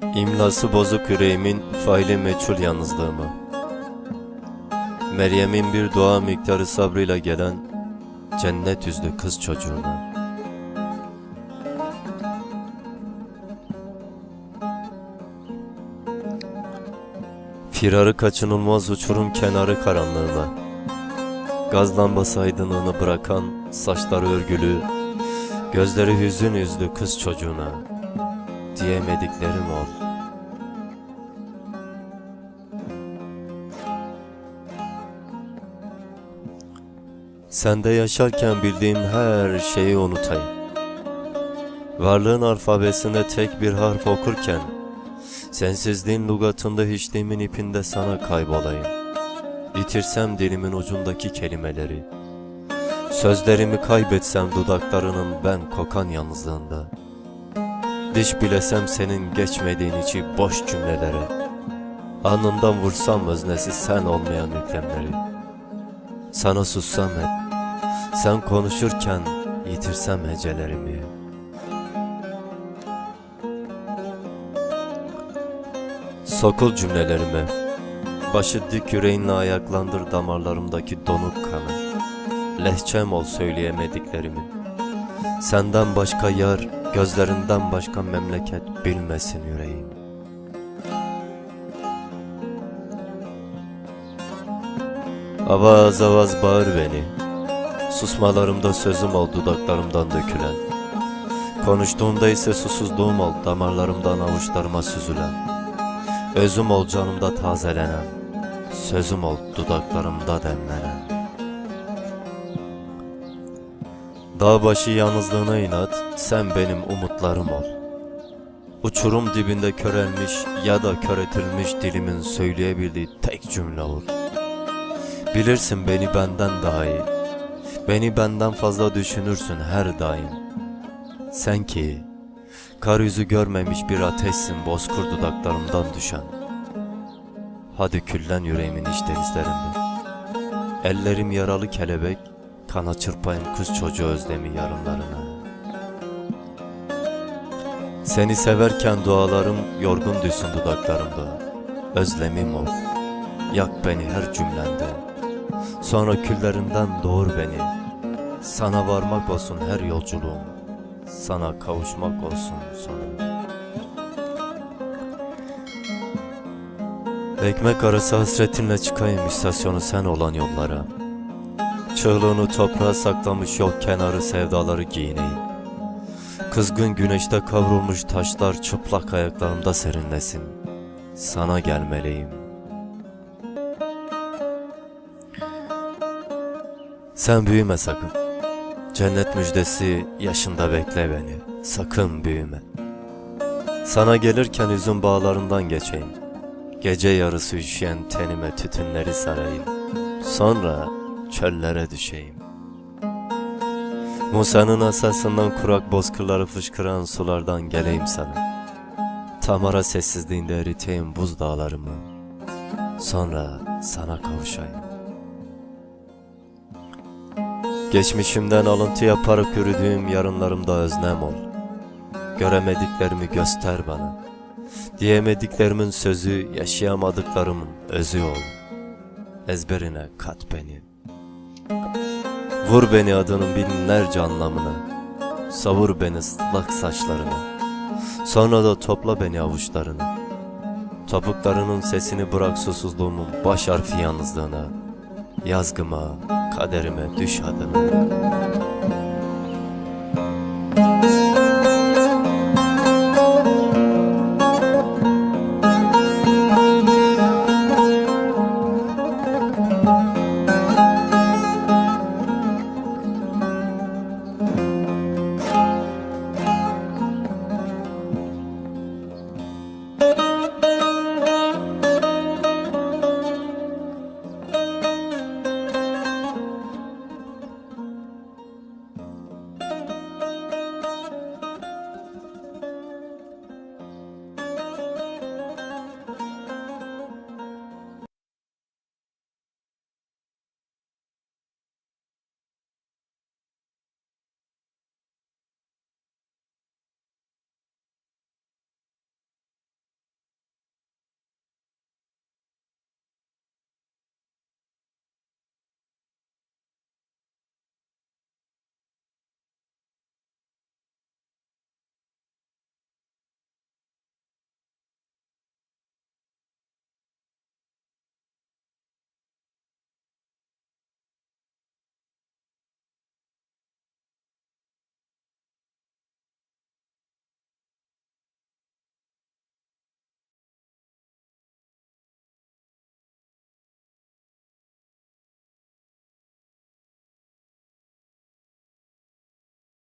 İmlası bozuk yüreğimin faili meçhul yalnızlığıma, Meryem'in bir dua miktarı sabrıyla gelen cennet yüzlü kız çocuğuna. Firarı kaçınılmaz uçurum kenarı karanlığına, gaz lambası aydınlığını bırakan saçları örgülü, gözleri hüzün yüzlü kız çocuğuna diyemediklerim ol. Sende yaşarken bildiğim her şeyi unutayım. Varlığın alfabesinde tek bir harf okurken, sensizliğin lügatında hiçliğimin ipinde sana kaybolayım. Yitirsem dilimin ucundaki kelimeleri, sözlerimi kaybetsem dudaklarının ben kokan yalnızlığında, diş bilesem senin geçmediğin içi boş cümlelere, alnından vursam öznesi sen olmayan yüklemleri, sana sussam hep, sen konuşurken yitirsem hecelerimi. Sokul cümlelerime, başı dik yüreğinle ayaklandır damarlarımdaki donuk kanı. Lehçem ol söyleyemediklerimi. Senden başka yar, gözlerinden başka memleket bilmesin yüreğim. Avaz avaz bağır beni, susmalarımda sözüm ol dudaklarımdan dökülen. Konuştuğumda ise susuzluğum ol damarlarımdan avuçlarıma süzülen. Özüm ol canımda tazelenen, sözüm ol dudaklarımda demlenen. Dağ başı yalnızlığına inat, sen benim umutlarım ol. Uçurum dibinde körelmiş ya da köretilmiş dilimin söyleyebildiği tek cümle ol. Bilirsin beni benden daha iyi, beni benden fazla düşünürsün her daim. Sen ki kar yüzü görmemiş bir ateşsin bozkır dudaklarımdan düşen. Hadi küllen yüreğimin iç denizlerinde. Ellerim yaralı kelebek, kana çırpayım kız çocuğu özlemi yarınlarına. Seni severken dualarım yorgun düşsün dudaklarımda. Özlemim ol, yak beni her cümlende. Sonra küllerinden doğur beni. Sana varmak olsun her yolculuğum, sana kavuşmak olsun sonu. Ekmek arası hasretinle çıkayım istasyonu sen olan yollara. Çığlığını toprağa saklamış yol kenarı sevdaları giyineyim. Kızgın güneşte kavrulmuş taşlar çıplak ayaklarımda serinlesin. Sana gelmeliyim. Sen büyüme sakın. Cennet müjdesi yaşında bekle beni. Sakın büyüme. Sana gelirken üzüm bağlarından geçeyim. Gece yarısı üşüyen tenime tütünleri sarayım. Sonra çöllere düşeyim. Musa'nın asasından kurak bozkırları fışkıran sulardan geleyim sana. Tamara sessizliğinde eriteyim buz dağlarımı. Sonra sana kavuşayım. Geçmişimden alıntı yaparak yürüdüğüm yarınlarımda özlem ol. Göremediklerimi göster bana. Diyemediklerimin sözü, yaşayamadıklarımın özü ol. Ezberine kat beni. Vur beni adının binlerce anlamına. Savur beni ıslak saçlarına. Sonra da topla beni avuçlarına. Topuklarının sesini bırak susuzluğumun baş harfi yalnızlığına. Yazgıma, kaderime düş adını.